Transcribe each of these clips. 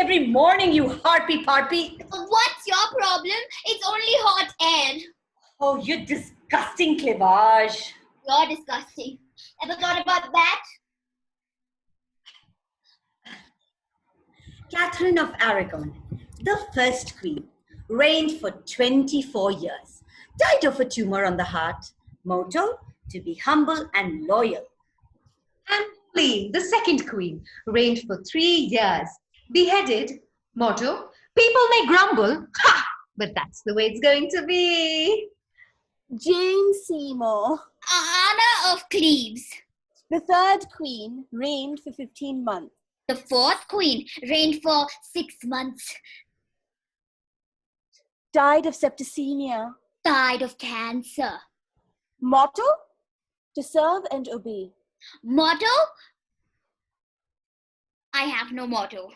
every morning, you harpy-parpy. What's your problem? It's only hot air. Oh, you're disgusting, Clivage. You're disgusting. Ever thought about that? Catherine of Aragon, the first queen, reigned for 24 years, died of a tumor on the heart. Motto, to be humble and loyal. Anne Boleyn, the second queen, reigned for 3 years, beheaded. Motto, people may grumble, ha! But that's the way it's going to be. Jane Seymour, Anna of Cleves. the third queen, reigned for 15 months. The fourth queen reigned for 6 months. Died of septicemia. Died of cancer. Motto? To serve and obey. Motto? I have no motto.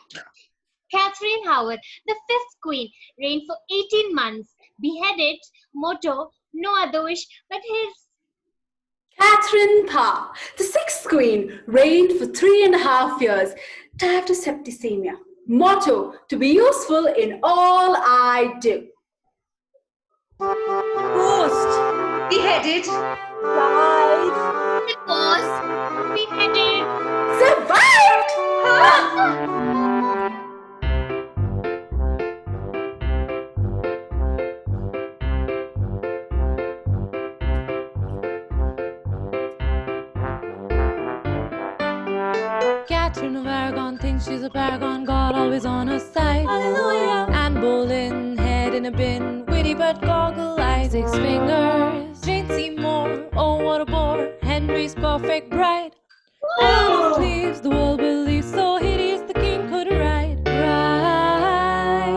Catherine Howard, the fifth queen, reigned for 18 months, beheaded. Motto, no other wish but his. Catherine Parr, the sixth queen, reigned for 3.5 years, died of septicemia. Motto, to be useful in all I do. Ghost, Beheaded. Died. Divorce. Beheaded. Survived! Catherine of Aragon thinks she's a paragon, God always on her side. Hallelujah. Anne Boleyn, head in a bin, witty but goggle eyes, 6 fingers. Jane Seymour, oh what a bore, Henry's perfect bride. Anne of Cleves, the world believes, so hideous the king could ride. Right.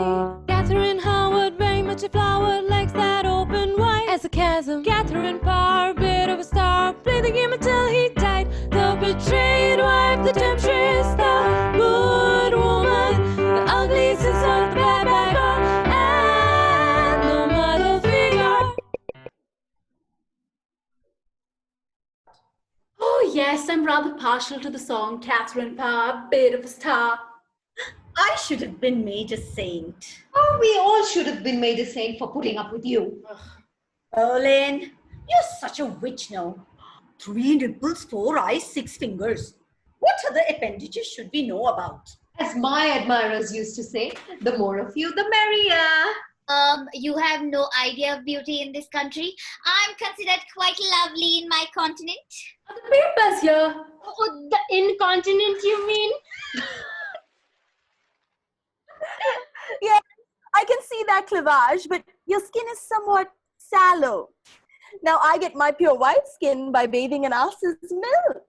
Catherine Howard, very much a flower, legs that open wide as a chasm. Catherine Parr, bit of a star, played the game until he died. The betrayed wife, the temptress, the good woman, the ugly sister, the bad girl, and the mother figure. Oh yes, I'm rather partial to the song Catherine Parr, bit of a star. I should have been made a saint. Oh, we all should have been made a saint for putting up with you. Boleyn, you're such a witch now. 3 nipples, 4 eyes, 6 fingers. What other appendages should we know about? As my admirers used to say, the more of you, the merrier. You have no idea of beauty in this country. I'm considered quite lovely in my continent. Are the papers here? Oh, the incontinent, you mean? Yeah, I can see that cleavage, but your skin is somewhat sallow. Now I get my pure white skin by bathing in ass's milk.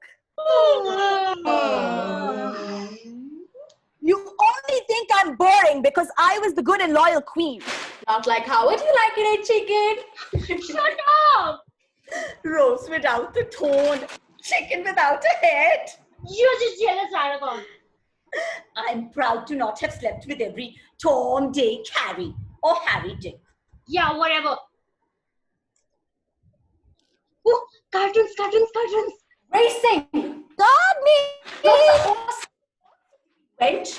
You only think I'm boring because I was the good and loyal queen. Not like Howard, you like it, chicken? Shut up! Rose without the thorn, chicken without a head. You're just jealous, Aragon. I'm proud to not have slept with every Tom, Dick, Harry, or Harry Dick. Yeah, whatever. Oh, cartoons. Racing! God me! Wench!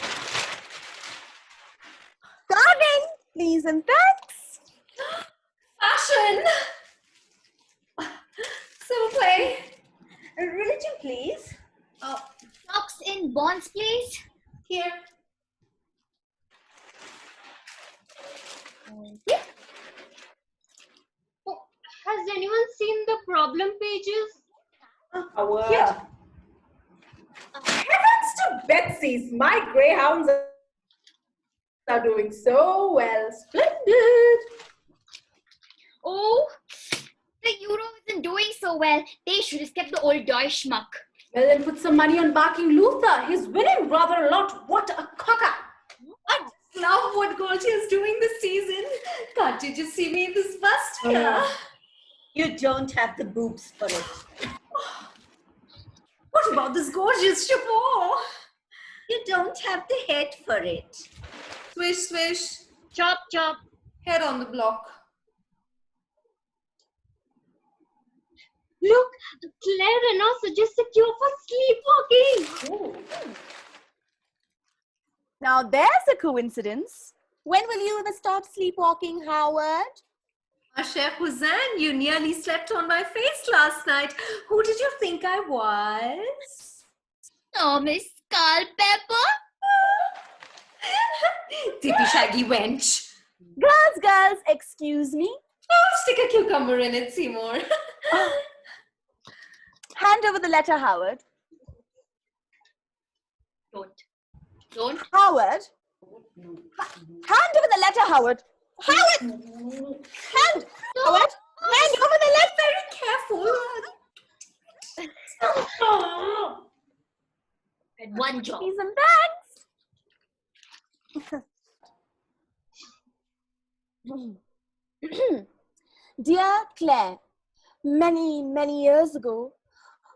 Darling, please and thanks. Fashion! Civil play. Religion, please. Stocks in bonds, please. Here. Oh, has anyone seen the problem pages? Howard. Here. Heavens to Betsy's, my greyhounds are doing so well. Splendid. Oh, the euro isn't doing so well. They should have kept the old Deutschmark. Well, then put some money on backing Luther. He's winning rather a lot. What a cocker. I just love what Goldie is doing this season. Can't you just see me in this bust here? You don't have the boobs for it. What about this gorgeous chapeau? You don't have the head for it. Swish, swish. Chop. Head on the block. Look, Claire Renault suggests a cure for sleepwalking. Oh. Now there's a coincidence. When will you ever stop sleepwalking, Howard? Chef Huzan, you nearly slept on my face last night. Who did you think I was? Oh, Miss Culpepper. Tippy shaggy wench. Girls, excuse me. Oh, stick a cucumber in it, Seymour. Hand over the letter, Howard. Don't. Howard? Hand over the letter, Howard. Howard! Hand over the letter. Very careful. And one job. These and that. Dear Claire, many years ago,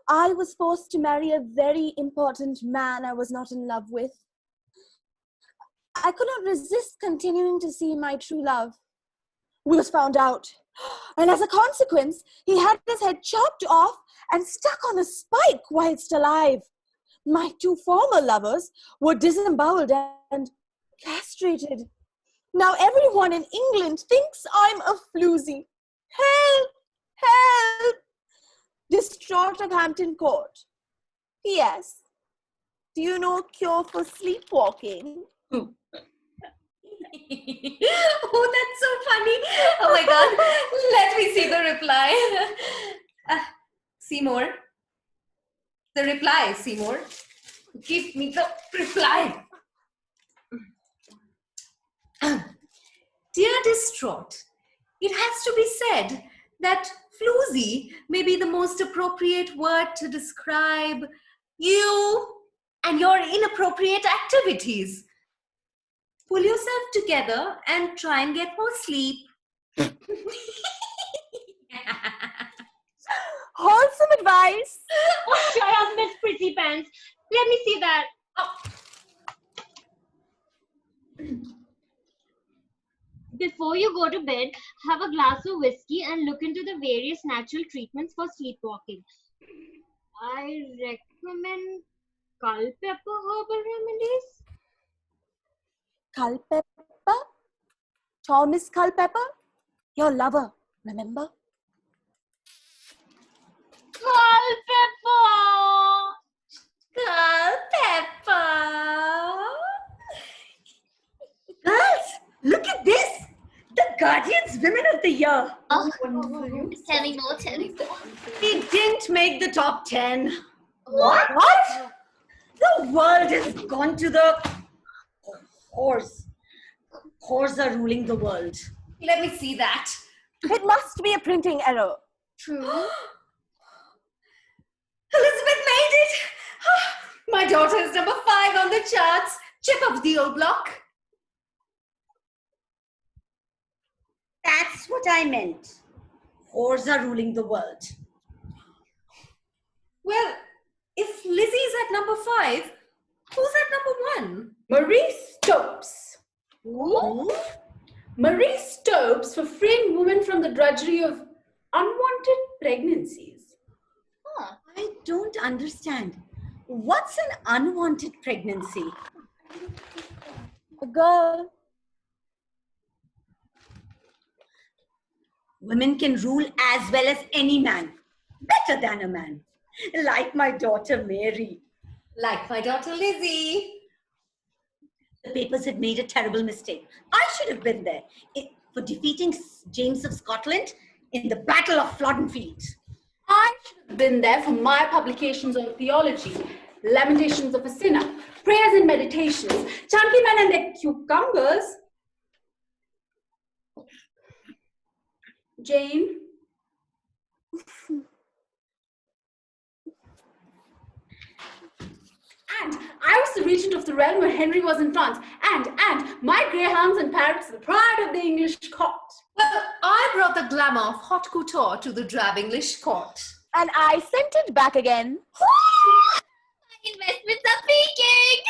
I was forced to marry a very important man I was not in love with. I could not resist continuing to see my true love. We was found out, and as a consequence, he had his head chopped off and stuck on a spike whilst alive. My two former lovers were disemboweled and castrated. Now everyone in England thinks I'm a floozy. Help! Help! Distraught of Hampton Court. P.S. Do you know a cure for sleepwalking? Oh, that's so funny. Oh my God. Let me see the reply. Seymour. The reply, Seymour. Give me the reply. Dear Distraught, it has to be said that floozy may be the most appropriate word to describe you and your inappropriate activities. Pull yourself together and try and get more sleep. Wholesome advice. Oh, shut up, Miss Pretty Pants. Let me see that. Before you go to bed, have a glass of whiskey and look into the various natural treatments for sleepwalking. I recommend Culpepper herbal remedies. Culpepper? Thomas Culpepper? Your lover, remember? Culpepper! Culpepper. Girls, look at this. The Guardian's Women of the Year. Oh, tell me more. We didn't make the top 10. What? The world has gone to the horse. Whores are ruling the world. Let me see that. It must be a printing error. True. Elizabeth made it. My daughter is number 5 on the charts. Chip of the old block. That's what I meant. Whores are ruling the world. Well, if Lizzie's at number 5, who's at number 1? Marie Stopes. Ooh. Marie Stopes for freeing women from the drudgery of unwanted pregnancies. I don't understand. What's an unwanted pregnancy? A girl. Women can rule as well as any man. Better than a man. Like my daughter Mary. Like my daughter Lizzie. The papers had made a terrible mistake. I should have been there for defeating James of Scotland in the Battle of Flodden Field. I should have been there for my publications on theology, Lamentations of a Sinner, Prayers and Meditations, Chunky Men and their Cucumbers. Jane? And I was the regent of the realm where Henry was in France. And my greyhounds and parrots are the pride of the English court. Well, I brought the glamour of haute couture to the drab English court. And I sent it back again. My investments are peaking.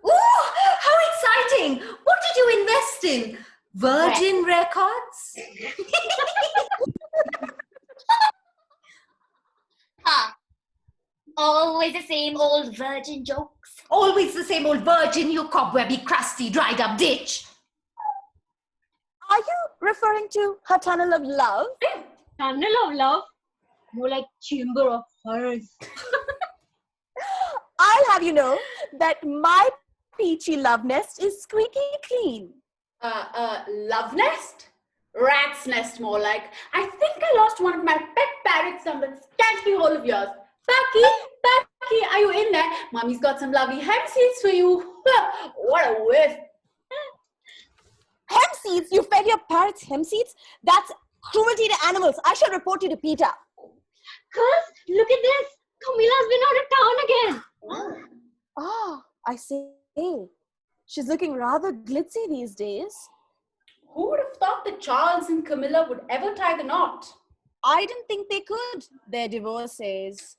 Ooh, how exciting! What did you invest in? Virgin Records? Always the same old virgin jokes. Always the same old virgin, you cobwebby, crusty, dried up ditch. Are you referring to her tunnel of love? Tunnel of love? More like chamber of horrors. I'll have you know that my peachy love nest is squeaky clean. Love nest? Rat's nest, more like. I think I lost one of my pet parrots on the scanty hole of yours. Becky, are you in there? Mommy's got some lovely hemp seeds for you. What a whiff. Hemp seeds? You fed your parrots hemp seeds? That's cruelty to animals. I shall report you to PETA. Cuz, look at this. Camilla's been out of town again. Ah, I see. She's looking rather glitzy these days. Who would have thought that Charles and Camilla would ever tie the knot? I didn't think they could. They're divorcees.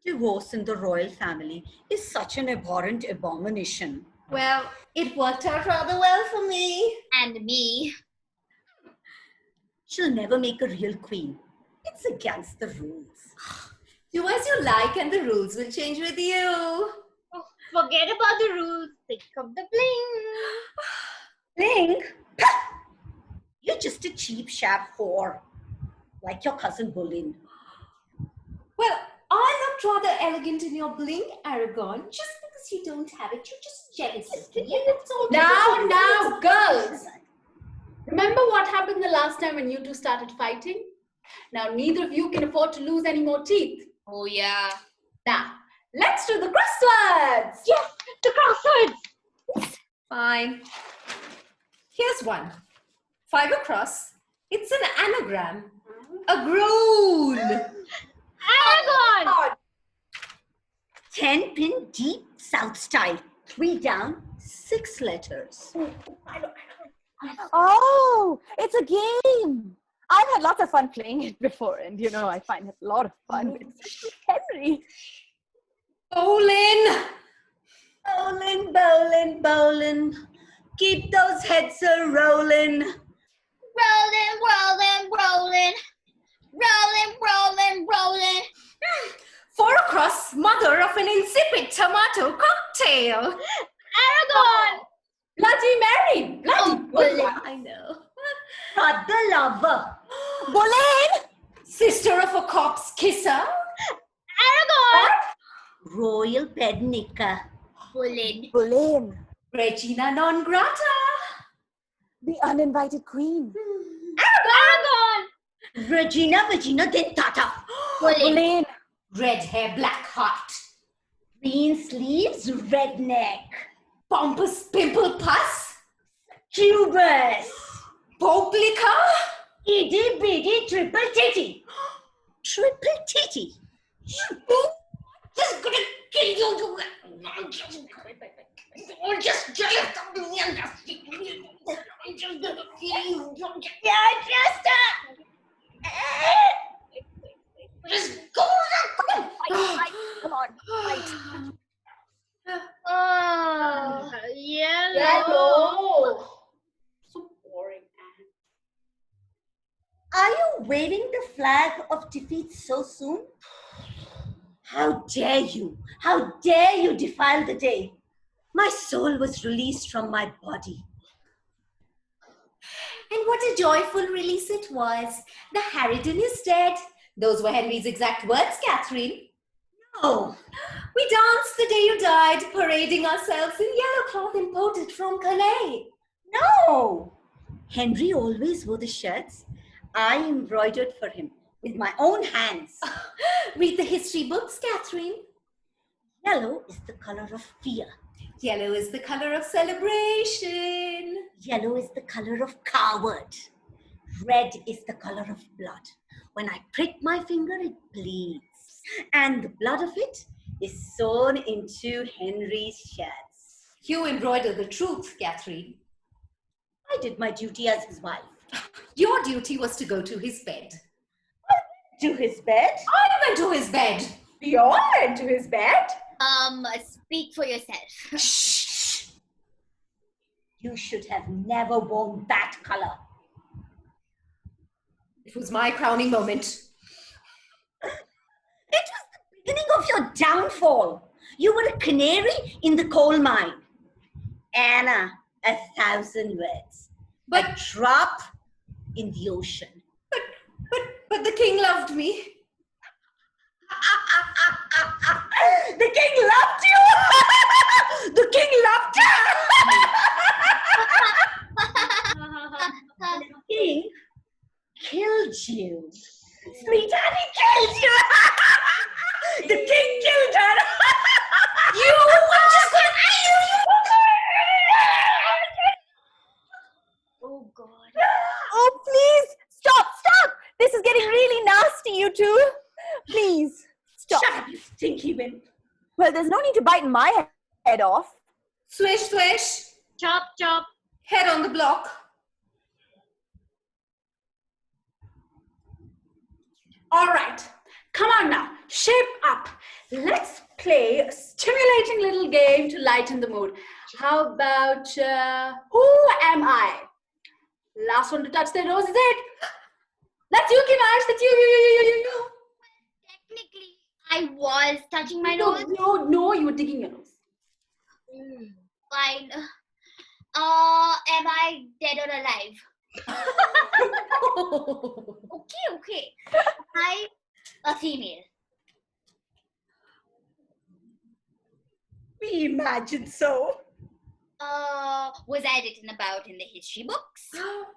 Divorce in the royal family is such an abhorrent abomination. Well, it worked out rather well for me. And me. She'll never make a real queen. It's against the rules. Do as you like and the rules will change with you. Oh, forget about the rules. Think of the bling. Think? You're just a cheap shab whore. Like your cousin Boleyn. Well, I looked rather elegant in your bling, Aragon. Just because you don't have it, you're just jealous of me. And it's all Now, girls. Remember what happened the last time when you two started fighting? Now, neither of you can afford to lose any more teeth. Oh, yeah. Now, let's do the crosswords. Yes, the crosswords. Fine. Here's one. 5 across. It's an anagram. A groan. Aragon. 10 pin deep south style. 3 down, 6 letters. Oh, it's a game. I've had lots of fun playing it before, and you know, I find it a lot of fun. Especially Henry. Bowling. Bowling, bowling, bowling. Keep those heads a-rolling. Rolling, rolling, rolling. Rolling, rolling, rolling. 4 across, mother of an insipid tomato cocktail. Aragon. Bloody Mary. Bloody Boleyn. I know. Brother lover. Boleyn! Sister of a cop's kisser. Aragon. Royal bednicker. Boleyn. Boleyn, Regina non grata. the uninvited queen. Aragon. Regina dentata. Boleyn. Boleyn, Red hair, black heart. Green sleeves, redneck. Pompous pimple pus. Tubers. Pope liquor. Itty bitty triple titty. Triple titty. Just gonna kill you. You're just jealous of me. I'm just gonna kill you. Yeah, just Just go. come on, fight. Oh, yellow. Yellow. So boring. Are you waving the flag of defeat so soon? How dare you? How dare you defile the day? My soul was released from my body. And what a joyful release it was. The Harridan is dead. Those were Henry's exact words, Catherine. No, We danced the day you died, parading ourselves in yellow cloth imported from Calais. no. Henry always wore the shirts I embroidered for him with my own hands. Read the history books, Catherine. Yellow is the color of fear. Yellow is the color of celebration. Yellow is the color of coward. Red is the color of blood. When I prick my finger, it bleeds. And the blood of it is sewn into Henry's shirts. You embroider the truth, Catherine. I did my duty as his wife. Your duty was to go to his bed. To his bed? I went to his bed. We all went to his bed. Speak for yourself. Shh. You should have never worn that color. It was my crowning moment. It was the beginning of your downfall. You were a canary in the coal mine. Anna, 1,000 words. But- a drop in the ocean. But the king loved me. The king loved you! The king loved you! The king killed you. Sweetheart, he killed you! The king killed her! You! I'm just gonna... Oh, God. Oh, please, stop. This is getting really nasty, you two. Please, stop. Shut up, you stinky wimp. Well, there's no need to bite my head off. Swish, swish. Chop, chop. Head on the block. All right, come on now, shape up. Let's play a stimulating little game to lighten the mood. How about who am I? Last one to touch the nose is it. That's you, Kimash. That's you. Technically, I was touching my nose. No, you were digging your nose. Fine. Am I dead or alive? Okay. I a female. We imagine so. Was I written about in the history books?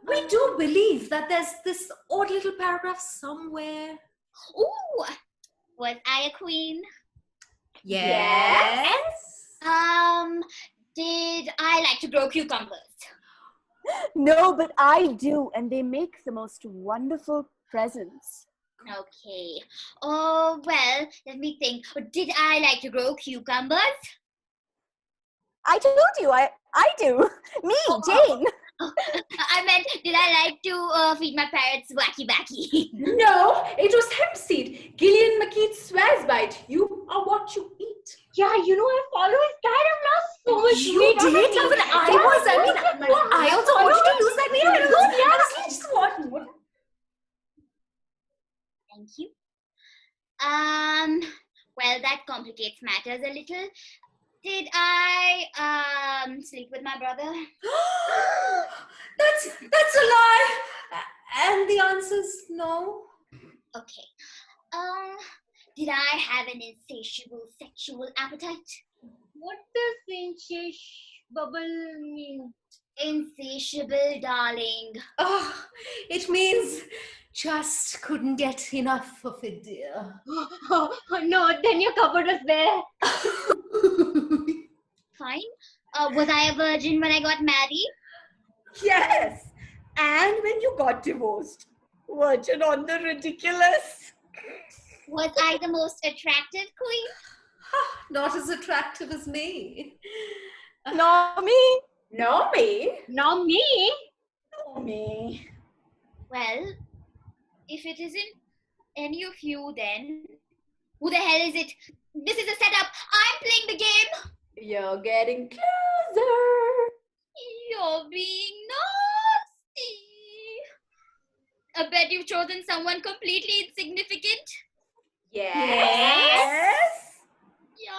We do believe that there's this odd little paragraph somewhere. Ooh, was I a queen? Yes. Did I like to grow cucumbers? No, but I do, and they make the most wonderful presents. Okay. Oh, well, let me think. Did I like to grow cucumbers? I told you, I do. Me, Jane. I meant, did I like to feed my parrots wacky backy? No, it was hemp seed. Gillian McKeith swears by it. You are what you eat. Yeah, you know, I follow his diet of lost so much You weight. did? Even I also wanted to lose that weight. I honestly just want. Thank you. Well, that complicates matters a little. Did I sleep with my brother? That's a lie. And the answer's no. Okay. Did I have an insatiable sexual appetite? What does insatiable mean? Insatiable, darling. Oh, it means just couldn't get enough of it, dear. Oh, no, then your cupboard was bare. Fine. Was I a virgin when I got married? Yes. And when you got divorced. Virgin on the ridiculous. Was I the most attractive queen? Not as attractive as me. No, me. No, me. Not me. Oh, me. Well, if it isn't any of you, then who the hell is it? This is a setup. I'm playing the game. You're getting closer. You're being nasty. I bet you've chosen someone completely insignificant. Yes. Yeah.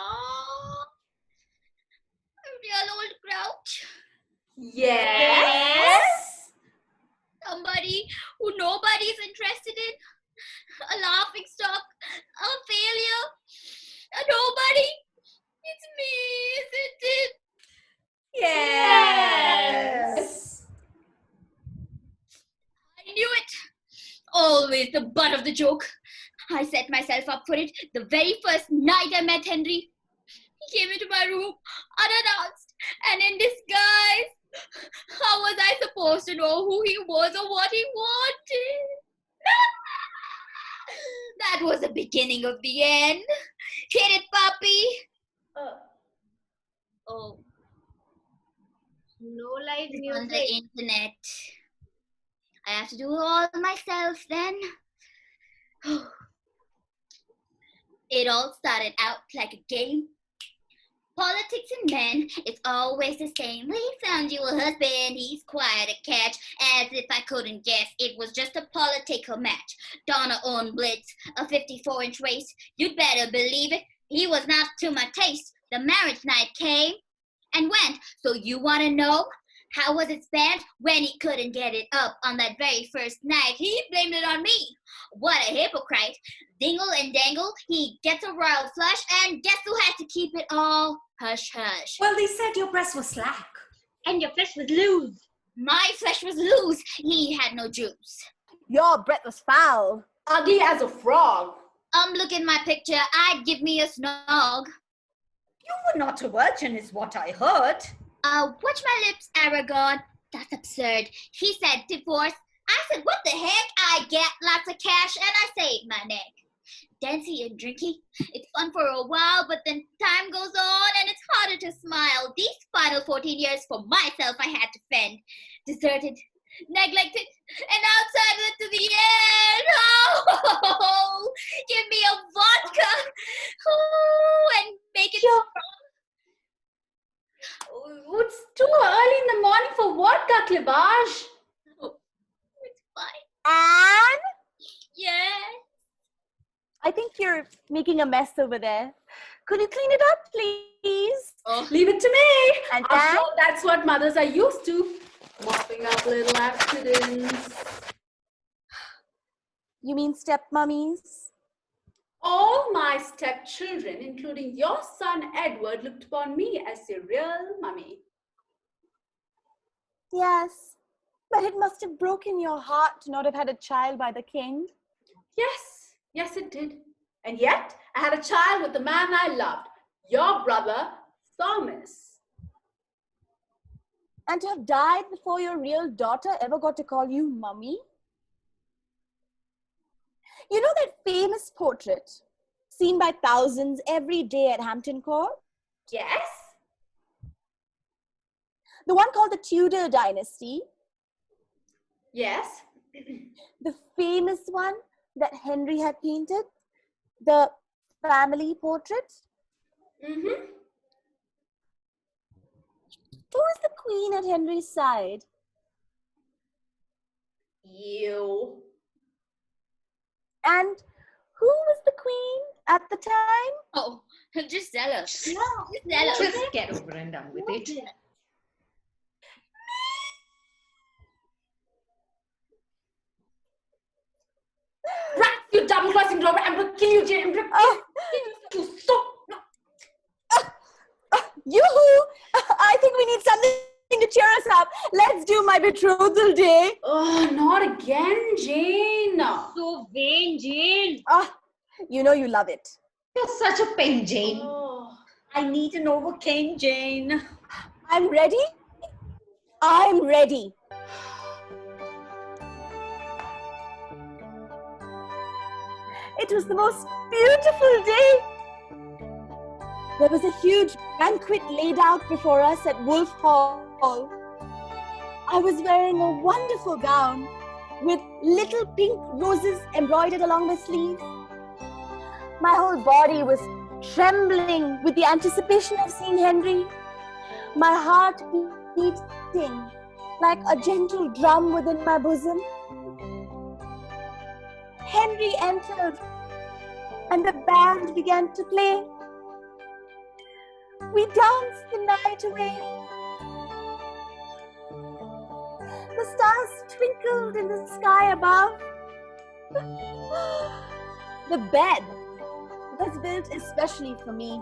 A real old grouch. Yes. Somebody who nobody's interested in. A laughing stock. A failure. A nobody. It's me, isn't it? Yes. I knew it. Always the butt of the joke. I set myself up for it the very first night I met Henry. He came into my room unannounced and in disguise. How was I supposed to know who he was or what he wanted? That was the beginning of the end. Hit it, puppy. Oh, No live it's on the music. internet. I have to do it all myself then. It all started out like a game. Politics and men, it's always the same. We found you a husband, he's quite a catch. As if I couldn't guess, it was just a political match. Donna on Blitz, a 54-inch waist. You'd better believe it. He was not to my taste. The marriage night came and went. So you want to know? How was it spent? When he couldn't get it up on that very first night, he blamed it on me. What a hypocrite. Dingle and dangle, he gets a royal flush, and guess who had to keep it all hush hush? Well, they said your breast was slack. And your flesh was loose. My flesh was loose. He had no juice. Your breath was foul. Ugly as a frog. Look at my picture. I'd give me a snog. You were not a virgin, is what I heard. Watch my lips, Aragon. That's absurd. He said divorce. I said, what the heck? I get lots of cash and I saved my neck. Dancey and drinky. It's fun for a while, but then time goes on and it's harder to smile. These final 14 years for myself I had to fend. Deserted, neglected, and outside to the end. Oh, give me a vodka. Oh, and make it strong. It's too early in the morning for vodka, Clivage. Oh, it's fine. Anne? Yes. I think you're making a mess over there. Could you clean it up, please? Oh, leave it to me. And I'm Anne? sure that's what mothers are used to. Mopping up little accidents. You mean stepmummies? All my stepchildren, including your son Edward, looked upon me as a real mummy. Yes, but it must have broken your heart to not have had a child by the king. Yes, it did. And yet, I had a child with the man I loved, your brother, Thomas. And to have died before your real daughter ever got to call you mummy? You know that famous portrait seen by thousands every day at Hampton Court? Yes? The one called the Tudor Dynasty? Yes? The famous one that Henry had painted? The family portrait? Mm-hmm. Who was the queen at Henry's side? You. And who was the queen at the time? Oh, Gisela. No, Gisela. Just get over and done with it. Rat, you double-crossing robber! I'm going to kill you, Jane! I'm going to kill you! Stop! Yoo-hoo! I think we need something to cheer us up. Let's do my betrothal day. Oh, not again, Jane! so vain, Jane. You know you love it. You're such a pain, Jane. Oh. I need an Novocaine, Jane. I'm ready. I'm ready. It was the most beautiful day. There was a huge banquet laid out before us at Wolf Hall. I was wearing a wonderful gown with little pink roses embroidered along the sleeves. My whole body was trembling with the anticipation of seeing Henry. My heart beating like a gentle drum within my bosom. Henry entered and the band began to play. We danced the night away. The stars twinkled in the sky above. The bed was built especially for me,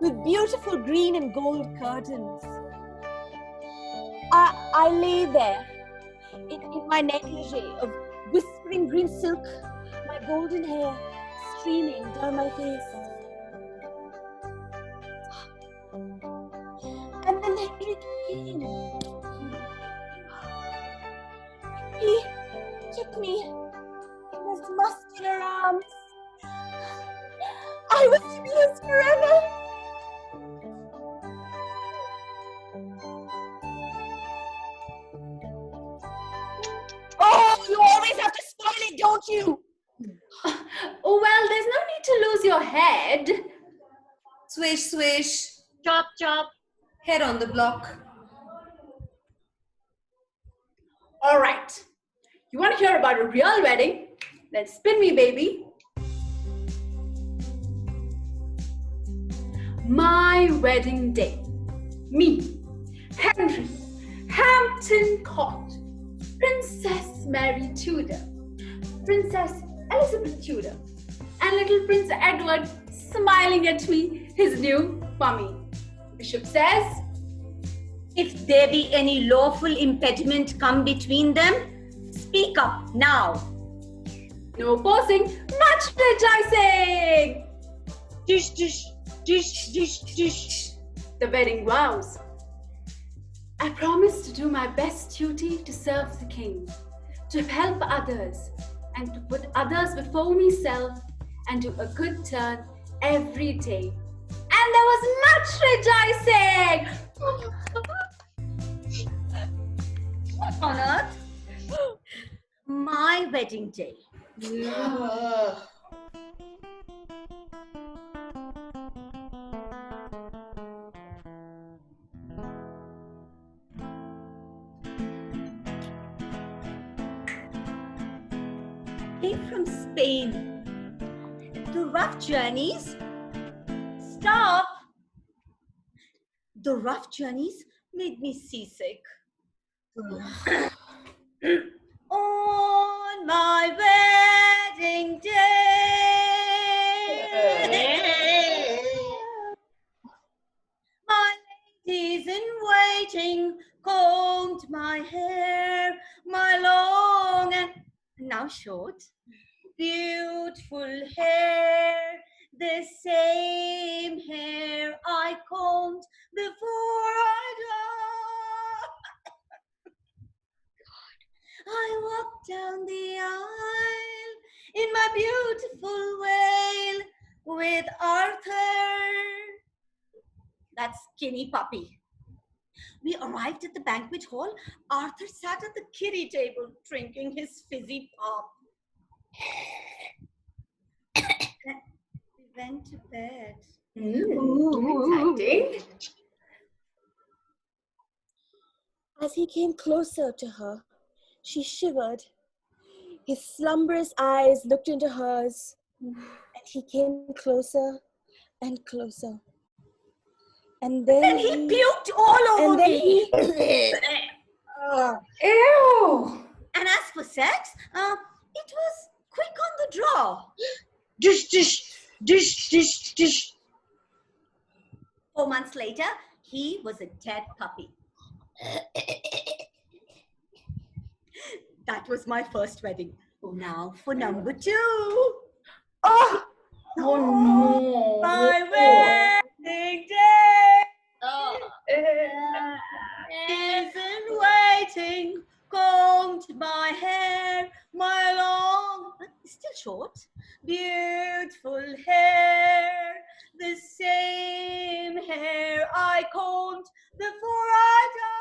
with beautiful green and gold curtains. I lay there in my negligee of whispering green silk, my golden hair streaming down my face. And then Henry came. He took me in his muscular arms. I was to be his forever. Oh, you always have to spoil it, don't you? Oh, well, there's no need to lose your head. Swish, swish. Chop, chop. Head on the block. All right. You want to hear about a real wedding? Then spin me, baby. My wedding day. Me, Henry, Hampton Court, Princess Mary Tudor, Princess Elizabeth Tudor, and little Prince Edward smiling at me, his new mummy. Bishop says, if there be any lawful impediment come between them, speak up now. no pausing, much rejoicing. Dish, dish, dish, dish, dish. The wedding vows. I promise to do my best duty to serve the king, to help others, and to put others before myself, and do a good turn every day. And there was much rejoicing. What on earth? My wedding day. Came from Spain. The rough journeys. Stop! The rough journeys made me seasick. On my wedding day, my ladies in waiting combed my hair, my long and now short, beautiful hair, the same hair I combed before I died. I walked down the aisle in my beautiful veil with Arthur, that skinny puppy. We arrived at the banquet hall. Arthur sat at the kiddie table drinking his fizzy pop. We went to bed. Exciting. As he came closer to her, she shivered. His slumberous eyes looked into hers, and he came closer and closer. And then he puked all over me. Ew. And as for sex, it was quick on the draw. Dish, dish, dish, dish, dish. 4 months later, he was a dead puppy. That was my first wedding. Now for number 2. Oh no. My wedding day isn't waiting. Combed my hair, my long, still short, beautiful hair, the same hair I combed before I died.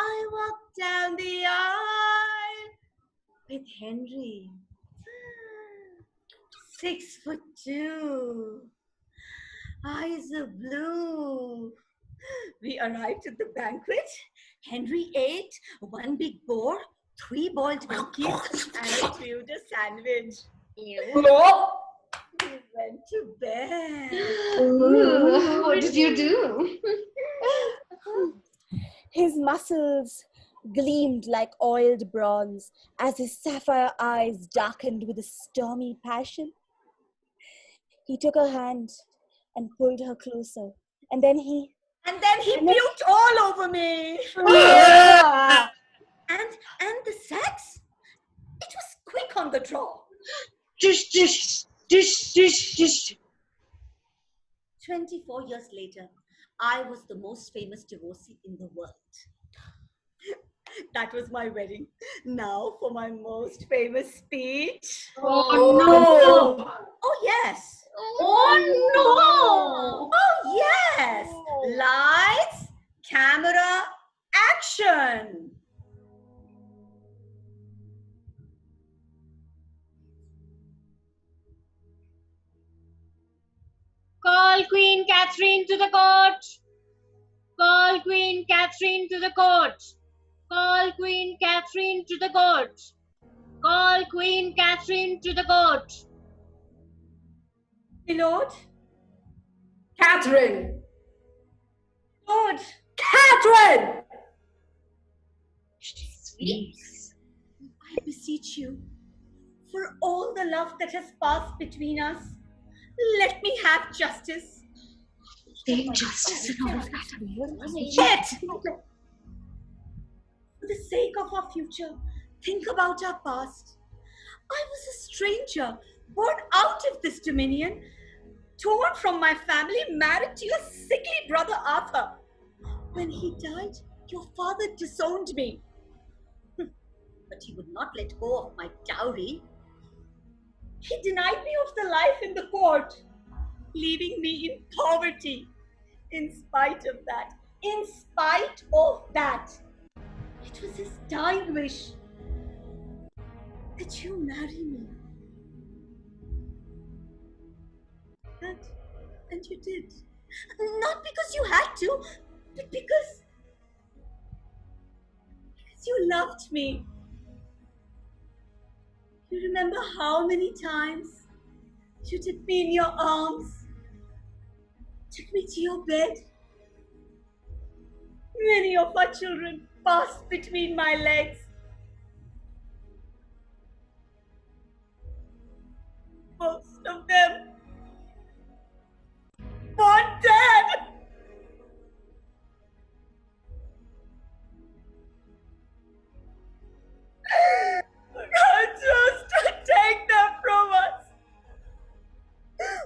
I walked down the aisle with Henry, 6'2", eyes of blue. We arrived at the banquet. Henry ate 1 big boar, 3 boiled monkeys, and a Tudor sandwich. No. We went to bed. Ooh, what did you do? his muscles gleamed like oiled bronze as his sapphire eyes darkened with a stormy passion. He took her hand and pulled her closer, and then he puked all over me. And the sex, it was quick on the draw. Dish, dish, dish, dish, dish. 24 years later, I was the most famous divorcee in the world. That was my wedding. Now for my most famous speech. Oh no! Oh yes. Oh no! Oh yes. Lights, camera, action. Call Queen Catherine to the court. Call Queen Catherine to the court. Call Queen Catherine to the court. Call Queen Catherine to the court. My lord, Catherine! lord, Catherine! Speaks. I beseech you, for all the love that has passed between us, let me have justice. Saying justice and all of that. Yet, for the sake of our future, think about our past. I was a stranger, born out of this dominion, torn from my family, married to your sickly brother Arthur. When he died, your father disowned me. But he would not let go of my dowry. He denied me of the life in the court, leaving me in poverty. In spite of that, it was his dying wish that you marry me. And you did. Not because you had to, but because you loved me. You remember how many times you took me in your arms, took me to your bed. Many of our children passed between my legs. Most of them are dead. God chose to take them from us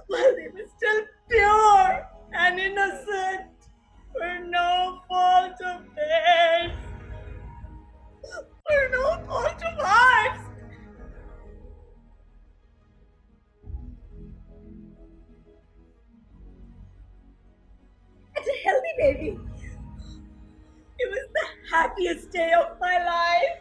while they were still pure and innocent, for no fault of theirs, for no fault of ours. As a healthy baby, it was the happiest day of my life.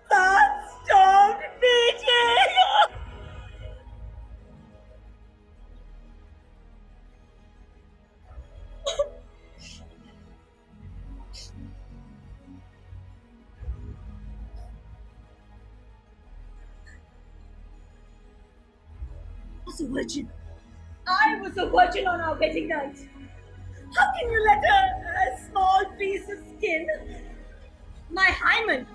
That stopped beating. I was a virgin. I was a virgin on our wedding night. How can you let a small piece of skin, my hymen,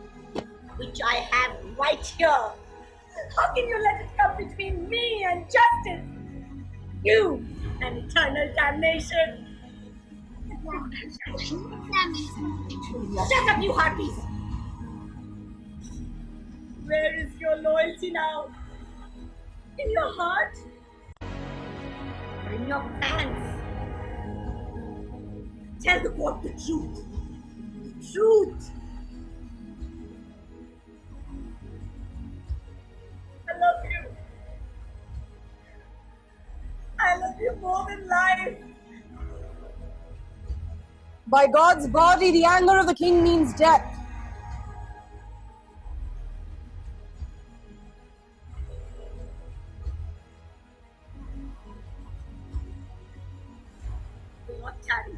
which I have right here, how can you let it come between me and justice? You and eternal damnation. Shut up, you harpies! Where is your loyalty now? In your heart? Or in your pants? Tell the court the truth. The truth. I love you. I love you more than life. By God's body, the anger of the king means death. Do not tarry.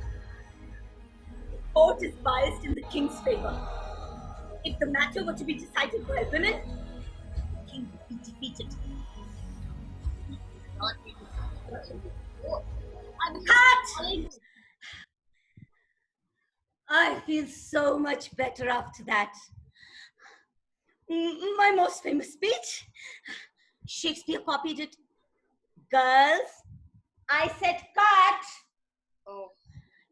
The court is biased in the king's favor. If the matter were to be decided by women, the king would be defeated. Cut! I feel so much better after that. My most famous speech. Shakespeare copied it. Girls, I said cut. Oh.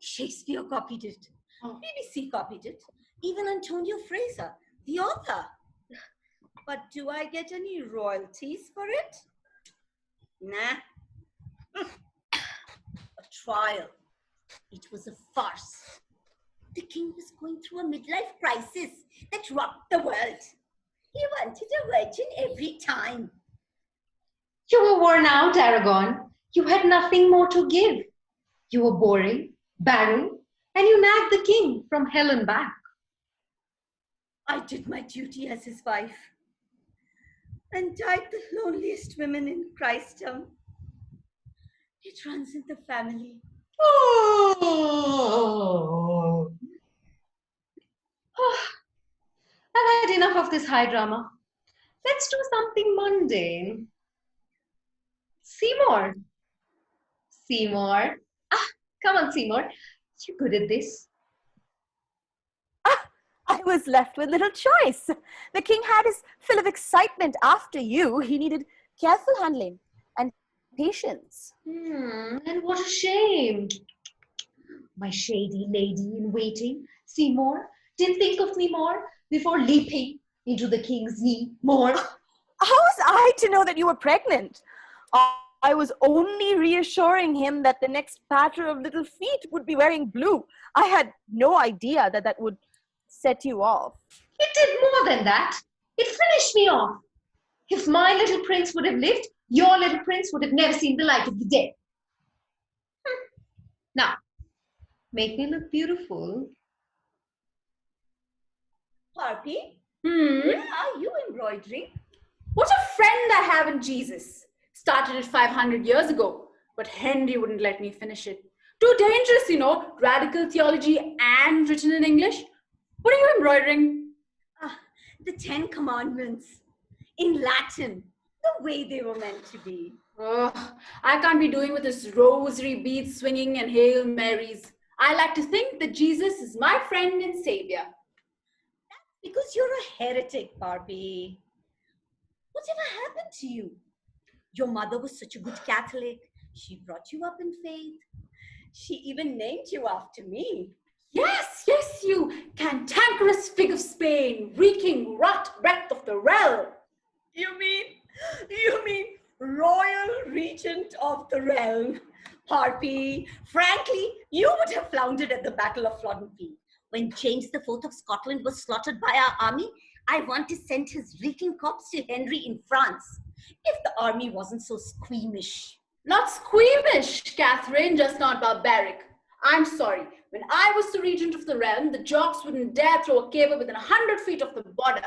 Shakespeare copied it. Oh. BBC copied it. Even Antonio Fraser, the author. But do I get any royalties for it? Nah. A trial. It was a farce. The king was going through a midlife crisis that rocked the world. He wanted a virgin every time. You were worn out, Aragon. You had nothing more to give. You were boring, barren, and you nagged the king from hell and back. I did my duty as his wife and died the loneliest woman in Christendom. It runs in the family. Oh. I've had enough of this high drama. Let's do something mundane. Seymour. Seymour. Ah, come on, Seymour. You're good at this. I was left with little choice. The king had his fill of excitement after you. He needed careful handling and patience. And what a shame. My shady lady in waiting, Seymour, didn't think of me more before leaping into the king's knee more. How was I to know that you were pregnant? I was only reassuring him that the next patter of little feet would be wearing blue. I had no idea that that would set you off. It did more than that. It finished me off. If my little prince would have lived, your little prince would have never seen the light of the day. Now, make me look beautiful. Harpy, Hmm. where are you embroidering? What a friend I have in Jesus. Started it 500 years ago, but Henry wouldn't let me finish it. Too dangerous, you know, radical theology and written in English. What are you embroidering? The 10 Commandments in Latin, the way they were meant to be. Oh, I can't be doing with this rosary beads swinging and Hail Marys. I like to think that Jesus is my friend and savior. Because you're a heretic, Barbie. Whatever happened to you? Your mother was such a good Catholic. She brought you up in faith. She even named you after me. Yes, yes, you cantankerous fig of Spain, reeking rot breath of the realm. You mean royal regent of the realm. Harpy, frankly, you would have floundered at the Battle of Flodden Field. When James IV of Scotland was slaughtered by our army, I want to send his reeking corpse to Henry in France. If the army wasn't so squeamish. Not squeamish, Catherine, just not barbaric. I'm sorry, when I was the regent of the realm, the jocks wouldn't dare throw a caber within 100 feet of the border.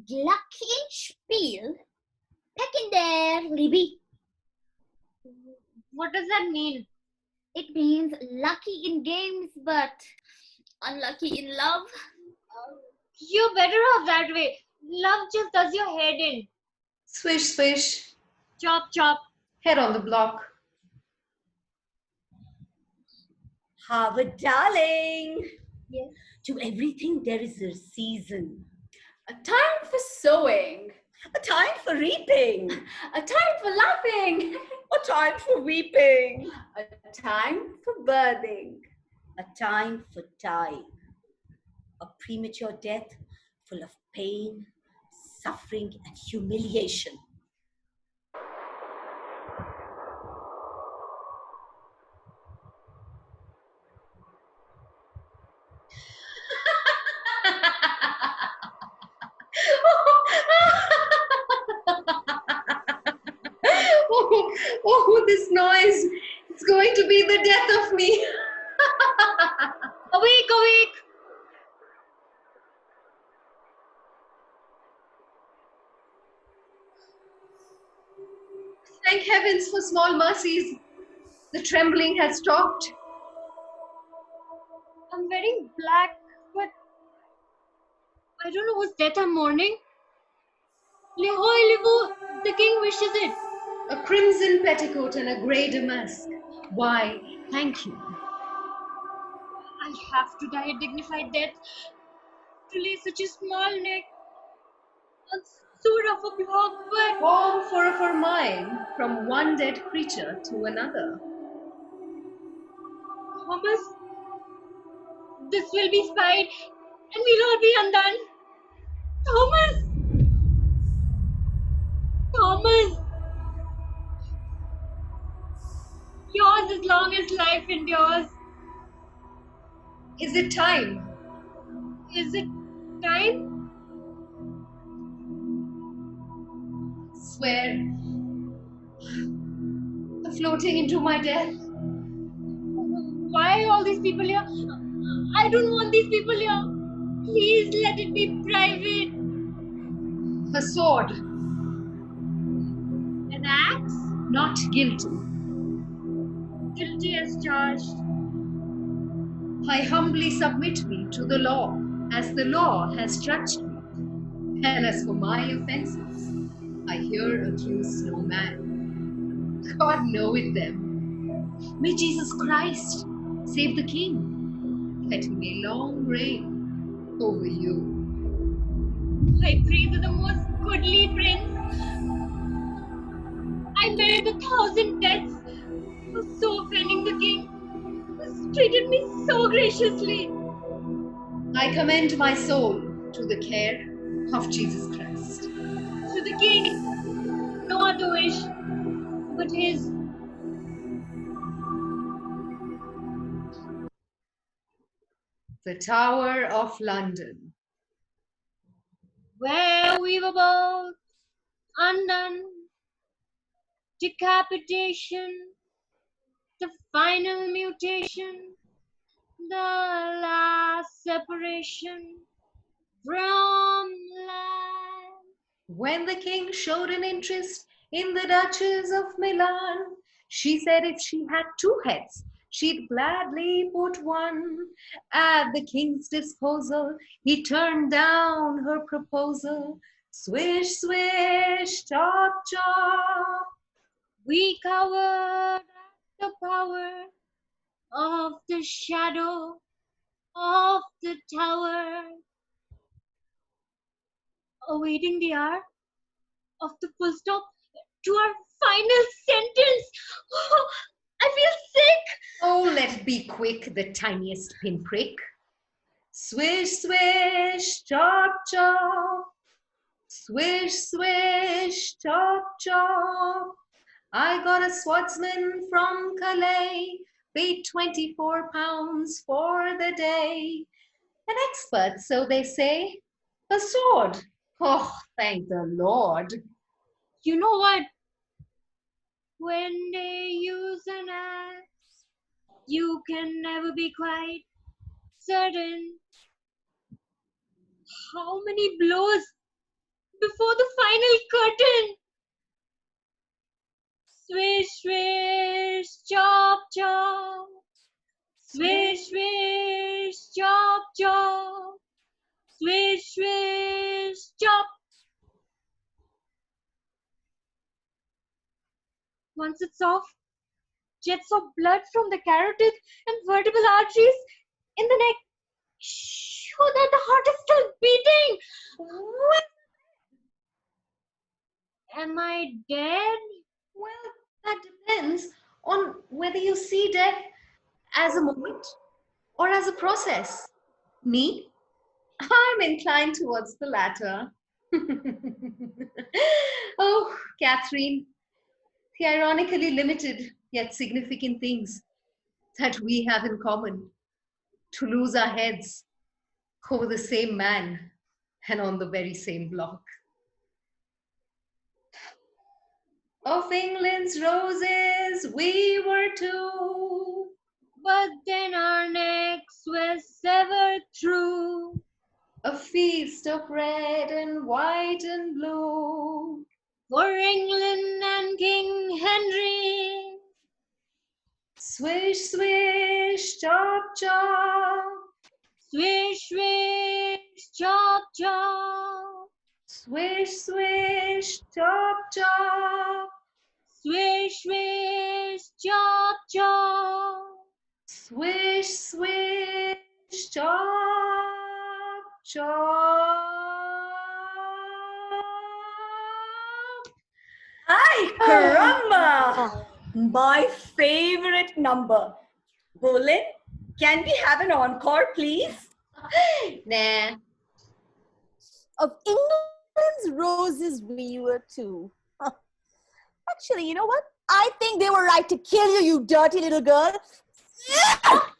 Glockenspiel? Back in there, Libby. What does that mean? It means lucky in games, but unlucky in love. You're better off that way. Love just does your head in. Swish, swish. Chop, chop. Head on the block. Harvard, darling. Yes. To everything there is a season. A time for sowing, A time for reaping. a time for laughing, A time for weeping. a time for birthing. A time for dying. A premature death full of pain, suffering, and humiliation. Oh, this noise. It's going to be the death of me. Awake, awake. Thank heavens for small mercies. The trembling has stopped. I'm wearing black, but I don't know whose death I'm mourning. Livo, the king wishes it. A crimson petticoat and a grey damask. Why, thank you. I have to die a dignified death. To lay such a small neck on so rough a block, but All for mine, from one dead creature to another. Thomas, this will be spied and we'll all be undone. Thomas! Thomas! Yours as long as life endures. Is it time? Is it time? Swear. I'm floating into my death. Why are all these people here? I don't want these people here. Please let it be private. A sword. An axe? Not guilty. guilty as charged. I humbly submit me to the law, as the law has judged me. And as for my offences, I here accuse no man. God knoweth them. May Jesus Christ save the King, that he may long reign over you. I pray to the most goodly prince. I bear the 1,000 deaths for so offending the king, who's treated me so graciously. I commend my soul to the care of Jesus Christ. To the king, no other wish but his. The Tower of London. Where we were both undone, decapitation, the final mutation, the last separation from life. When the king showed an interest in the Duchess of Milan, she said if she had two heads, she'd gladly put one at the king's disposal. He turned down her proposal. Swish, swish, chop, chop. We cowered at the power of the shadow of the tower, awaiting the hour of the full stop to our final sentence. Oh, I feel sick. Oh, let be quick, the tiniest pinprick. Swish, swish, chop, chop. Swish, swish, chop, chop. I got a swordsman from Calais, paid £24 for the day. An expert, so they say. A sword. Oh, thank the Lord. You know what? When they use an axe, you can never be quite certain how many blows before the final curtain. Swish, swish, chop, chop. Swish, swish, chop, chop. Swish, swish, chop. Once it's off, jets of blood from the carotid and vertebral arteries in the neck show that the heart is still beating. What? Am I dead? Well, that depends on whether you see death as a moment or as a process. Me? I'm inclined towards the latter. Oh, Catherine, the ironically limited yet significant things that we have in common: to lose our heads over the same man and on the very same block. Of England's roses we were two, But then our necks were severed through. a feast of red and white and blue. For England and King Henry. Swish, swish, chop, chop. Swish, swish, chop, chop. Swish, swish, chop, chop. Swish, swish, chop, chop. Swish, swish, chop, chop. Ay, caramba! My favorite number. Bolin, can we have an encore, please? Nah. Of England's roses we were two. Actually, you know what? I think they were right to kill you, you dirty little girl. Stop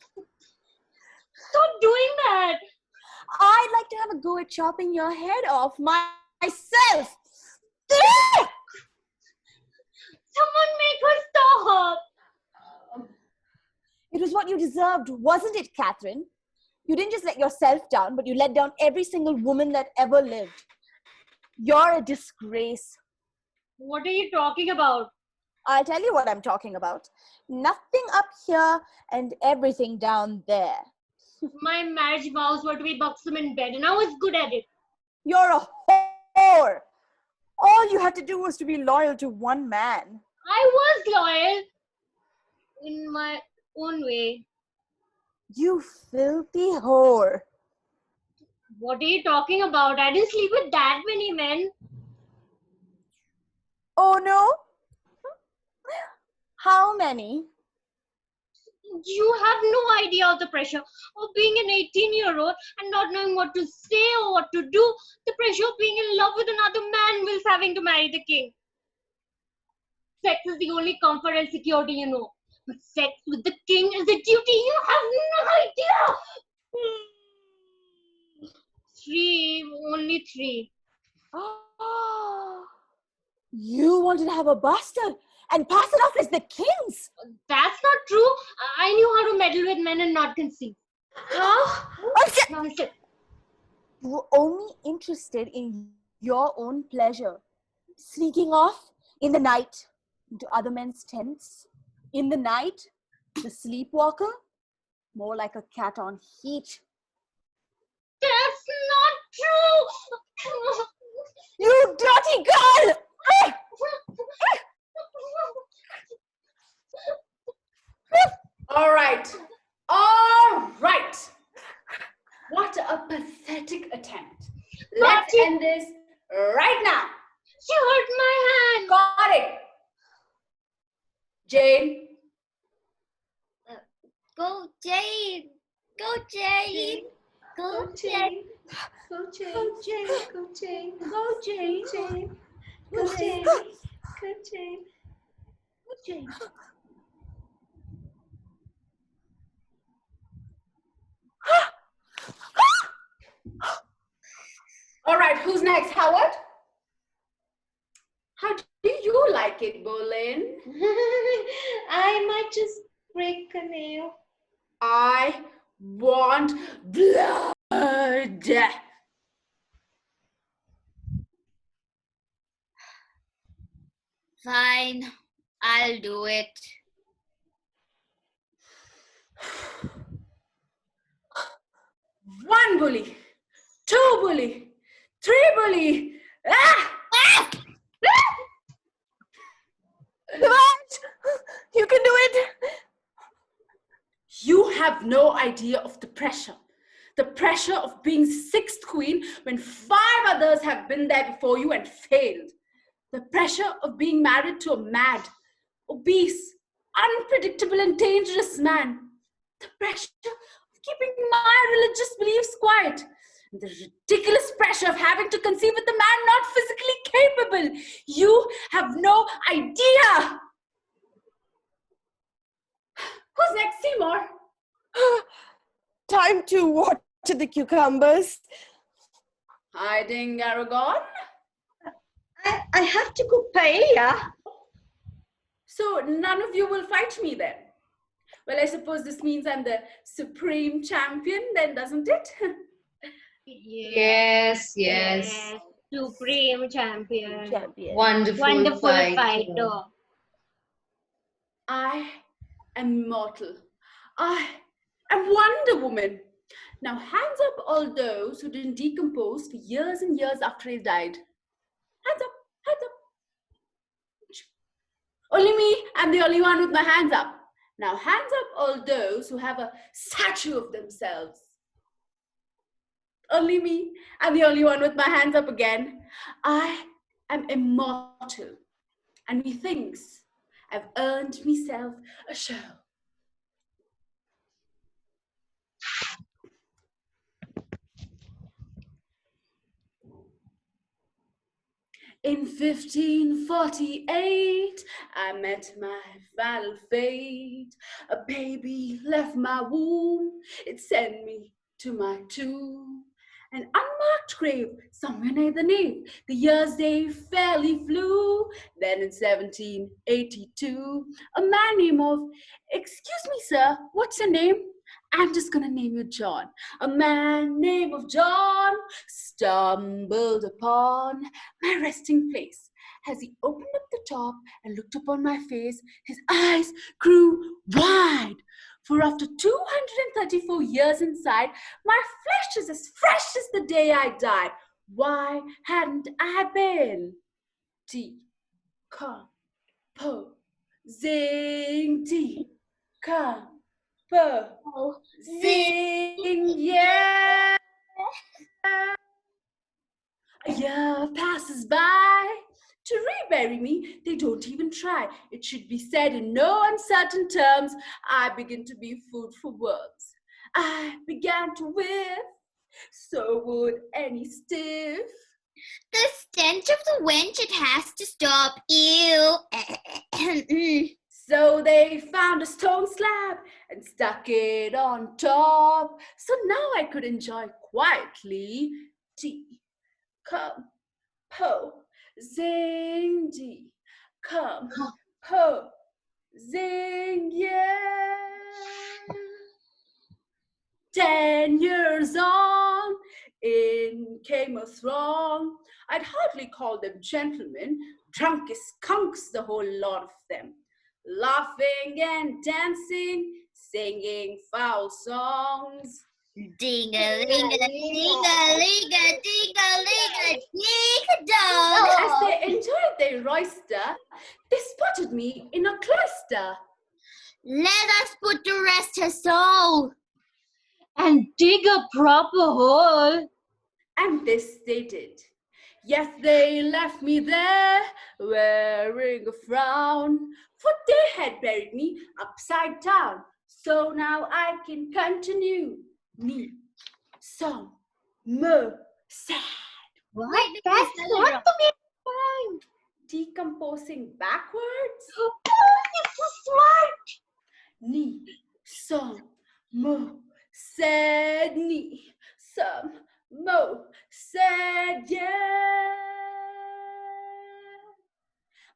doing that. I'd like to have a go at chopping your head off myself. Someone make her stop. It was what you deserved, wasn't it, Catherine? You didn't just let yourself down, but you let down every single woman that ever lived. You're a disgrace. What are you talking about? I'll tell you what I'm talking about. Nothing up here and everything down there. My marriage vows were to be buxom in bed, and I was good at it. You're a whore. All you had to do was to be loyal to one man. I was loyal in my own way. You filthy whore. What are you talking about? I didn't sleep with that many men. Oh no? How many? You have no idea of the pressure of being an 18-year-old and not knowing what to say or what to do. The pressure of being in love with another man whilst having to marry the king. Sex is the only comfort and security you know. But sex with the king is a duty you have no idea. 3, only 3. You wanted to have a bastard and pass it off as the king's. That's not true. I knew how to meddle with men and not conceive. Nonsense. You were only interested in your own pleasure. Sneaking off in the night into other men's tents. In the night, the sleepwalker. More like a cat on heat. That's not true. You dirty girl! All right. All right. What a pathetic attempt. Let's end this right now. She hurt my hand. Got it. Jane. Go Jane! Go Jane! Go Jane! Go Jane, go Jane, go Jane, go Jane, Jane, go Jane, go Jane, go Jane. All right, who's next? Howard? How do you like it, Bolin? I might just break a nail. I want blood. Fine, I'll do it. One bully, 2 bully, 3 bully. Ah! You can do it. You have no idea of the pressure. The pressure of being 6th queen when 5 others have been there before you and failed. The pressure of being married to a mad, obese, unpredictable and dangerous man. The pressure of keeping my religious beliefs quiet. And the ridiculous pressure of having to conceive with a man not physically capable. You have no idea. Who's next, Seymour? Time to water the cucumbers. Hiding, Aragon. I have to cook paella. So none of you will fight me then? Well, I suppose this means I'm the supreme champion then, doesn't it? Yes, yes. Supreme champion. Wonderful fighter. I am mortal. I am Wonder Woman. Now hands up all those who didn't decompose for years and years after they died. Hands up, hands up. Only me, I'm the only one with my hands up. Now hands up all those who have a statue of themselves. Only me, I'm the only one with my hands up again. I am immortal. And methinks I've earned myself a show. In 1548, I met my final fate. A baby left my womb. It sent me to my tomb. An unmarked grave somewhere near the nave. The years they fairly flew. Then in 1782, a man named excuse me, sir, what's your name? I'm just gonna name you John. A man named John stumbled upon my resting place As he opened up the top and looked upon my face, his eyes grew wide. For after 234 years inside, my flesh is as fresh as the day I died. Why hadn't I been? Decomposing, yeah. A year passes by. To rebury me, they don't even try. It should be said in no uncertain terms, I begin to be food for worms. I began to whiff, so would any stiff. The stench of the wench, it has to stop. Ew. So they found a stone slab and stuck it on top. So now I could enjoy quietly decomposing, decomposing, yeah. 10 years on, in came a throng. I'd hardly call them gentlemen, drunk as skunks, the whole lot of them. Laughing and dancing, singing foul songs. Ding-a-ling-a, ding-a-ling-a, ding-a-dong. As they enjoyed their roister, they spotted me in a cloister. Let us put to rest her soul. And dig a proper hole. And this they did. Yes, they left me there, wearing a frown, for they had buried me upside down. So now I can continue. Me, some, mo, sad. Wait, That's not the main Decomposing backwards. Oh, you're so smart. Ni, some, mo, said ni, some, mo, said yeah.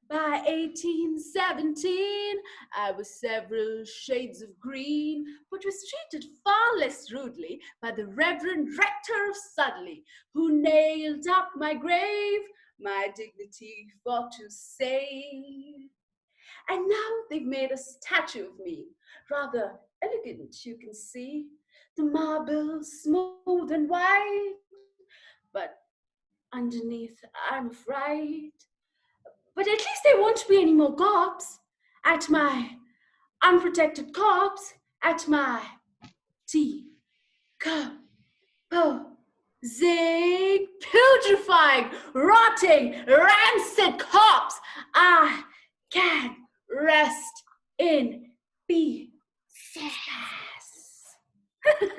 By 1817, I was several shades of green, but was treated far less rudely by the Reverend Rector of Sudley, who nailed up my grave, my dignity for to save. And now they've made a statue of me, rather elegant, you can see, the marble smooth and white, but underneath I'm afraid. But at least there won't be any more gobs at my unprotected corpse, at my decomposing, putrefying, rotting, rancid corpse. I can rest in peace.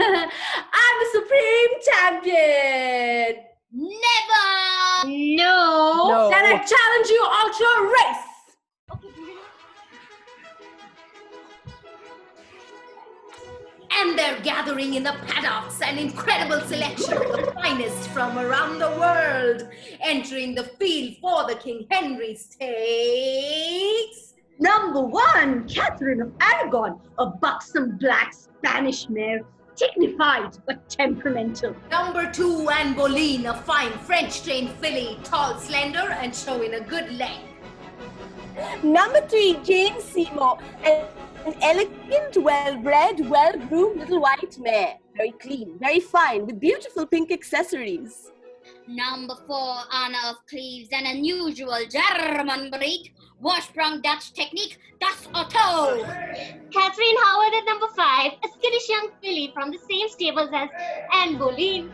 I'm the supreme champion. Never. No. Then I challenge you all to a race. And they're gathering in the paddocks an incredible selection of the finest from around the world, entering the field for the King Henry Stakes. Number 1, Catherine of Aragon, a buxom black Spanish mare, dignified but temperamental. Number 2, Anne Boleyn, a fine French-trained filly, tall, slender, and showing a good leg. Number 3, Jane Seymour, an elegant, well-bred, well-groomed little white mare. Very clean, very fine, with beautiful pink accessories. Number 4, Anna of Cleves, an unusual German breed, wash-sprung Dutch technique, Das Otto. Catherine Howard at number 5, a skittish young filly from the same stables as Anne Boleyn,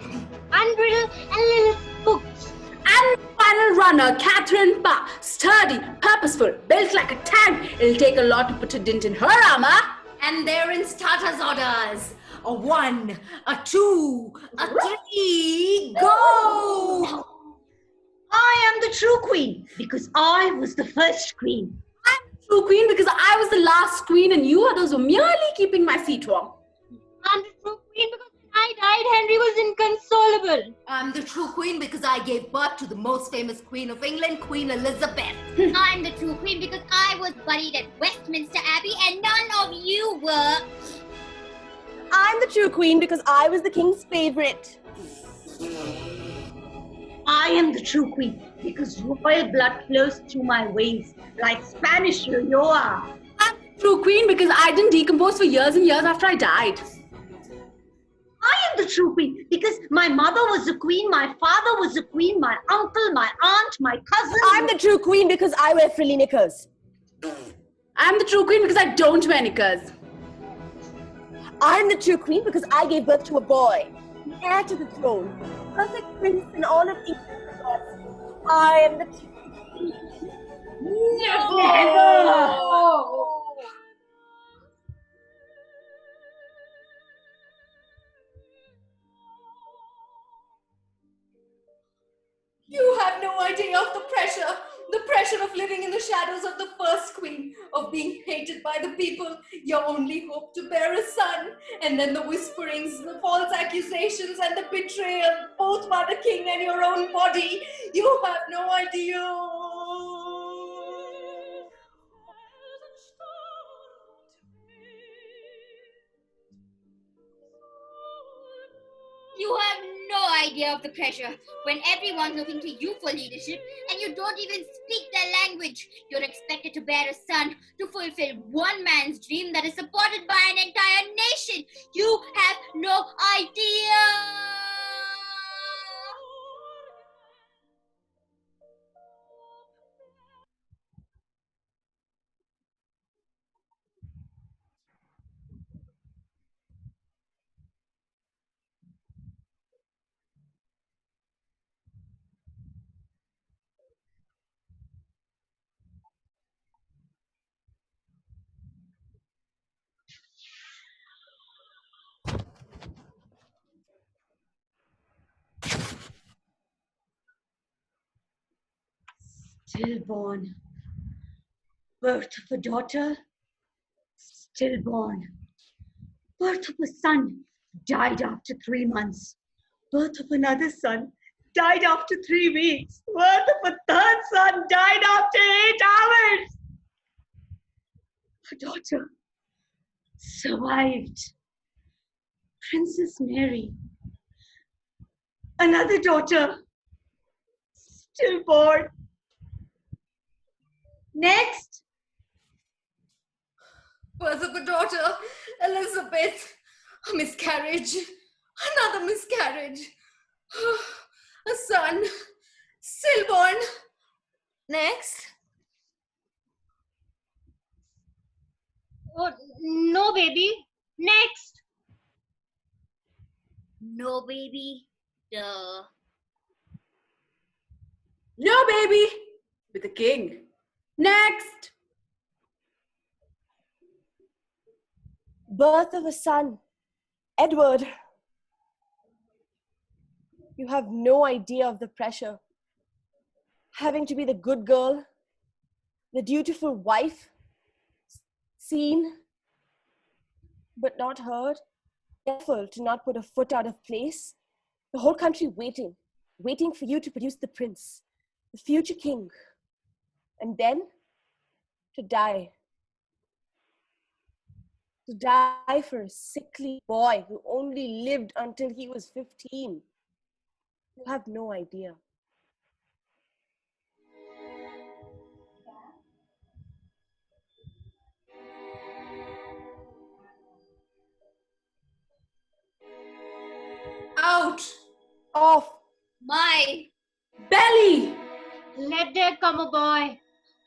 Unbridled and Lilith Books. And final runner, Catherine Parr, sturdy, purposeful, built like a tank. It'll take a lot to put a dent in her armor. And they're in starters orders. A 1, a 2, a 3, go! I am the true queen because I was the first queen. True queen because I was the last queen and you others were merely keeping my seat warm. I'm the true queen because when I died, Henry was inconsolable. I'm the true queen because I gave birth to the most famous queen of England, Queen Elizabeth. I'm the true queen because I was buried at Westminster Abbey and none of you were. I'm the true queen because I was the king's favorite. I am the true queen because royal blood flows through my veins like Spanish Rioja. I'm the true queen because I didn't decompose for years and years after I died. I am the true queen because my mother was a queen, my father was a queen, my uncle, my aunt, my cousin. I'm the true queen because I wear frilly knickers. I'm the true queen because I don't wear knickers. I'm the true queen because I gave birth to a boy, heir to the throne, perfect prince in all of England. I am the true queen. Never! You have no idea of the pressure of living in the shadows of the first queen, of being hated by the people, your only hope to bear a son, and then the whisperings, the false accusations, and the betrayal, both by the king and your own body. You have no idea. You have no idea of the pressure when everyone's looking to you for leadership and you don't even speak their language. You're expected to bear a son to fulfill one man's dream that is supported by an entire nation. You have no idea. Stillborn. Birth of a daughter, stillborn. Birth of a son, died after 3 months. Birth of another son, died after 3 weeks. Birth of a third son, died after 8 hours. A daughter survived. Princess Mary. Another daughter, stillborn. Next. Birth of a daughter, Elizabeth. A miscarriage. Another miscarriage. A son, stillborn. Next. Oh, no, baby. Next. No, baby. Duh. No, baby. With the king. Next. Birth of a son, Edward. You have no idea of the pressure. Having to be the good girl, the dutiful wife, seen but not heard, careful to not put a foot out of place. The whole country waiting for you to produce the prince, the future king, and then to die. To die for a sickly boy who only lived until he was 15. You have no idea. Out. Off. My. Belly. Let there come a boy.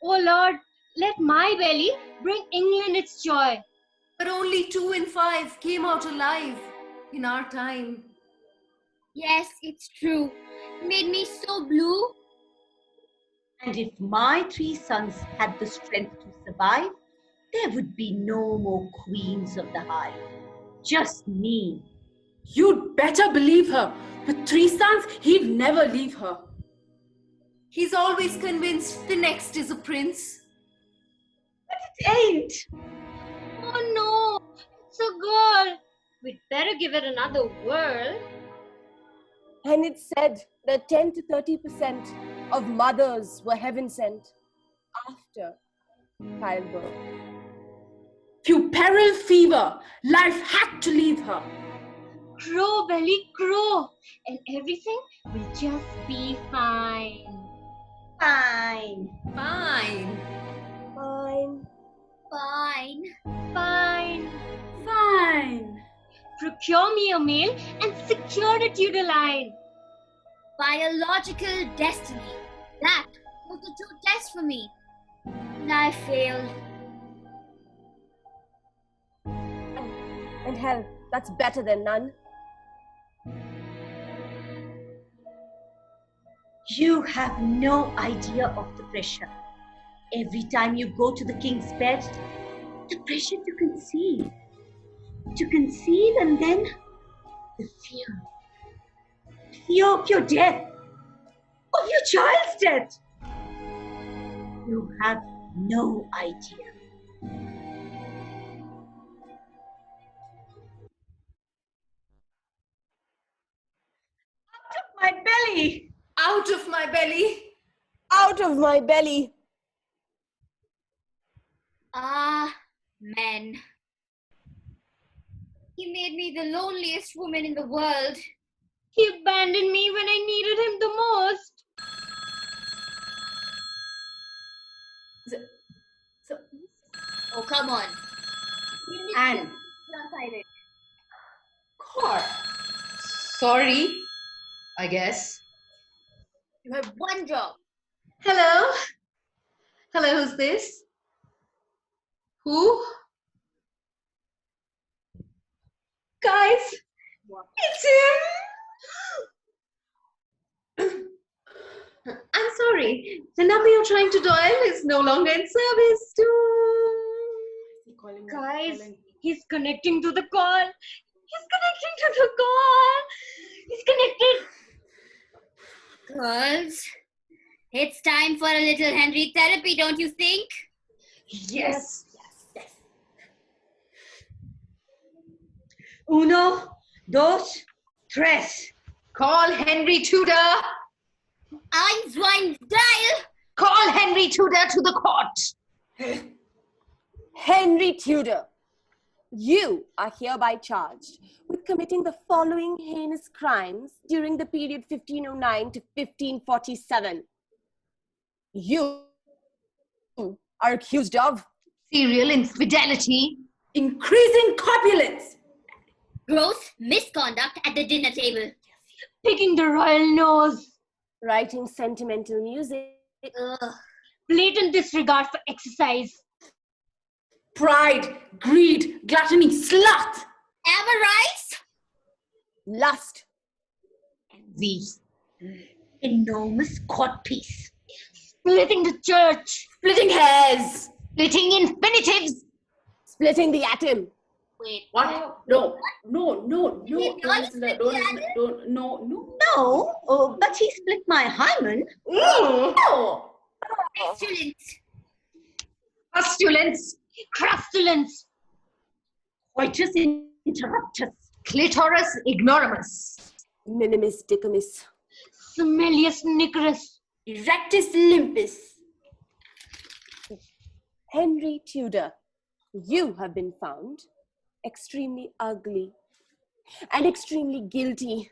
Oh Lord, let my belly bring England its joy. But only 2 in 5 came out alive in our time. Yes, it's true. It made me so blue. And if my 3 sons had the strength to survive, there would be no more queens of the hive. Just me. You'd better believe her. With 3 sons, he'd never leave her. He's always convinced the next is a prince. But it ain't. Oh no, it's a girl. We'd better give it another whirl. And it said that 10 to 30% of mothers were heaven sent after childbirth. Puerperal fever. Life had to leave her. Crow, belly, crow. And everything will just be fine. Fine. Fine. Fine. Fine. Fine. Fine. Procure me a mail and secure a Tudor line. Biological destiny. That was the true test for me. And I failed. And hell, that's better than none. You have no idea of the pressure. Every time you go to the king's bed, the pressure to conceive. To conceive and then the fear. Fear of your death. Of your child's death. You have no idea. Out of my belly! Out of my belly. Out of my belly. Ah, men. He made me the loneliest woman in the world. He abandoned me when I needed him the most. So, Oh, come on. and God, Sorry, I guess. You had one job. Hello? Hello, who's this? Who? Guys, it's him! I'm sorry. The number you're trying to dial is no longer in service. Guys, he's connecting to the call. He's connecting to the call. He's connected. Girls, it's time for a little Henry therapy, don't you think? Yes. Uno, dos, tres. Call Henry Tudor. Eins, zwei, dial! Call Henry Tudor to the court. Henry Tudor, you are hereby charged with committing the following heinous crimes during the period 1509 to 1547. You are accused of Serial infidelity. increasing corpulence. Gross misconduct at the dinner table. Picking the royal nose. writing sentimental music, Ugh. Blatant disregard for exercise. Pride, greed, gluttony, sloth. Avarice? lust, Envy. Enormous codpiece. Splitting the church. Splitting hairs. Splitting infinitives. splitting the atom, Wait. What? No. Don't listen to that. Don't listen. No. No, but he split my hymen. No. Pestilence. Pustulence. Crustulence. Coitus interruptus. Clitoris ignoramus. minimus dicomus, Smellius nicorus. Erectus limpus. Henry Tudor, you have been found extremely ugly and extremely guilty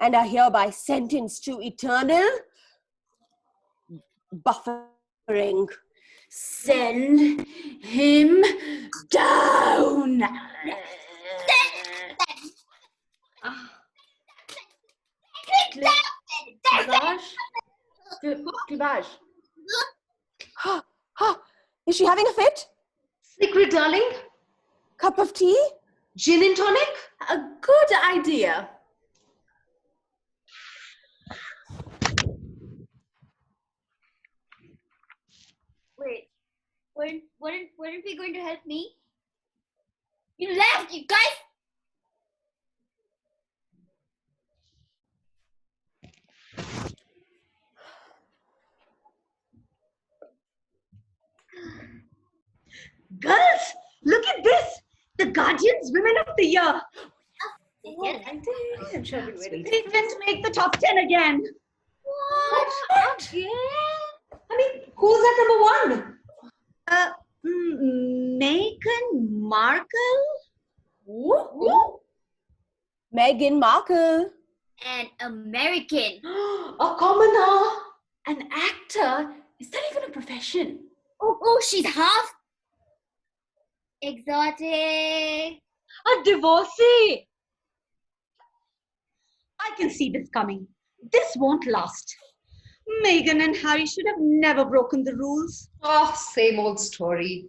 and are hereby sentenced to eternal buffering. Send him down. Clivage. Is she having a fit? Secret darling. Cup of tea? Gin and tonic. A good idea. Wait. Weren't we going to help me? You left, you guys! Girls, look at this. The Guardian's Women of the Year. Yes. I did. Shall we wait? They didn't make the top 10 again. What? Again? I mean, who's at number one? Meghan Markle? Meghan Markle. An American. A commoner. An actor? Is that even a profession? Oh, she's half exotic. A divorcee! I can see this coming. This won't last. Meghan and Harry should have never broken the rules. Oh, same old story.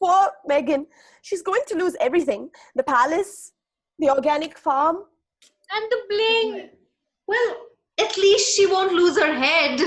Poor Megan. She's going to lose everything. The palace, the organic farm. And the bling. Well, at least she won't lose her head.